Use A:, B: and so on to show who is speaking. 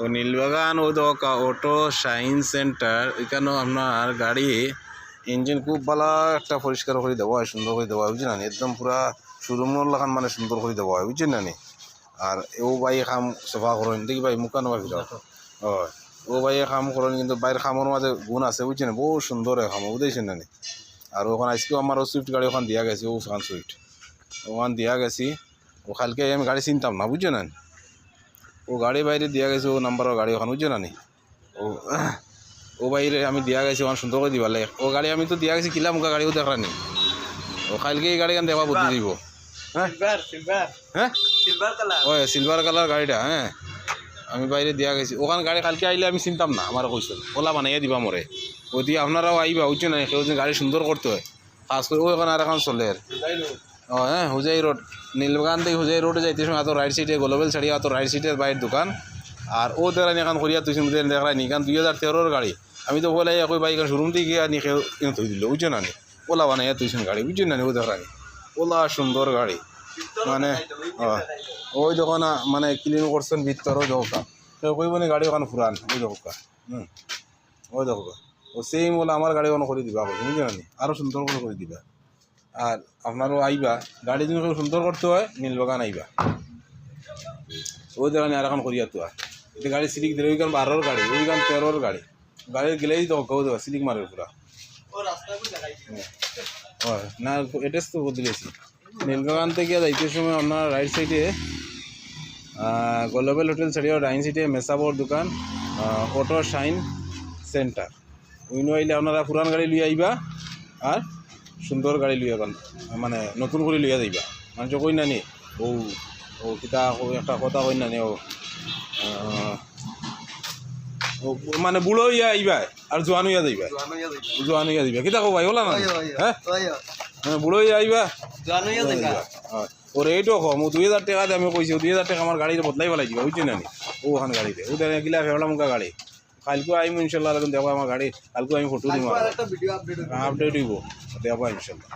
A: ও নীলবাগান ও দোকা auto shine centre এখানে আপনার গাড়ি ইঞ্জিন খুব ভালো একটা পরিষ্কার করে দেওয়া হয়, সুন্দর করে দেওয়া হয়, বুঝছেন না? একদম পুরা শোরুমের লাগান মানে সুন্দর করে দেওয়া হয়, বুঝছেন না? আর ও ভাই খাম সফা করেন দেখি ভাই মুখানো ভাই হয় ও ভাই খাম করেন, কিন্তু বাইরের খামের মাঝে গুণ আছে, বুঝছেন? বহু সুন্দর খাম বুঝেছেন না? আর ওখানে আজকেও আমার সুইফট গাড়ি ওখানে দিয়া গেছে, ও ওখান সুইফট ওখান দিয়া গেছি। ও কালকে আমি গাড়ি চিনতাম না, বুঝছো না? ও গাড়ি বাইরে দিয়া গেছে, ও নাম্বারের গাড়ি ওখানে, বুঝছো না? ও ও বাইরে আমি দিয়া গেছি ওখানে সুন্দর করে দিবা লাগে। ও গাড়ি আমি তো দিয়া গেছি কিলা মুখা গাড়িও দেখানি। ও কালকে এই গাড়ি কান দেখা বুদ্ধি দিব। হ্যাঁ হ্যাঁ ওই সিলভার কালার গাড়িটা, হ্যাঁ আমি বাইরে দিয়া গেছি। ওখানে গাড়ি কালকে আইলে আমি চিনতাম না, আমার কইছিল ওলা বানাইয়া দিবা মরে। ও দিয়ে আপনারাও আইবা, বুঝছো না? কেউ গাড়ি সুন্দর করতে হয়, খাস করে ও এখন আর এখন চলে। ও হ্যাঁ হুজাই রোড, নীলবাগান থেকে হুজাই রোডে যাইতে সময় এত রাইট সাইডে গোলবেল ছাড়িয়া এত রাইট সাইডের বাইরের দোকান। আর ও দেখানি এখন করিয়া তুই দেখানি কারণ 2013 গাড়ি। আমি তো বলে একই বাইক শোরুম থেকে গিয়ে নিয়ে থই দিল, বুঝছো না? ওলা বানাইয়া তুইছেন গাড়ি, বুঝছো না? ও দেখানি ওলা সুন্দর গাড়ি মানে ওই যখন মানে ক্লিন করছেন ভিতর ওই দোকা কেউ কইব না গাড়ি ওখানে ফুরান ওই দোকা। ওই দোকা ও সেম বলে আমার গাড়ি ওখানে করে দিবা, বুঝছো না? আরও সুন্দর করে দিবা। আর আপনারও আইবা, গাড়ি যদি কেউ সুন্দর করতে হয় নীলবাগান আইবা, ওই দেখানি আর এখন করিয়া তো এটা গাড়ি সিলিক দিলে ওইখান 12 গাড়ি, ওইখান 13 গাড়ি গাড়ির গেলেই তো কেউ দেওয়া সিলিক মারে পুরা। হয় না এড্রেস তো বদলেছি। নীলবাগান থেকে যাইতে সময় আপনার রাইট সাইডে গ্লোবাল হোটেল ছাড়িয়ে ডাইন সাইডে মেসাবোর দোকান অটো শাইন সেন্টার। উইনো আইলে আপনারা পুরান গাড়ি লইয়া আইবা আর সুন্দর গাড়ি লইয়া গান মানে নতুন করে লইয়া যাইবা। মানুষ কই নানি ও ও কিতা একটা কথা কই নানি ও মানে বুড়ো হইয়া আইবা আর জোয়ান হইয়া যাইবা, জোয়ান হইয়া যাইবা কিতা কো ভাই ওলা না? হ্যাঁ বুড়ো হইয়া আইবা ওর এইটো কম ও 2000 টাকা দিয়ে আমি কইছি 2000 টাকা আমার গাড়িতে বদলাই পেলাই দিবা, বুঝছি না? ও ওখানে গাড়িতে ও গিলা ফেলা মুখা গাড়ি কালকে আইম ইনশাল্লাহ দেখো আমার গাড়ি কালকে আমি ফটো দিব আপডেট হইব দেওয়া ইনশাল্লাহ।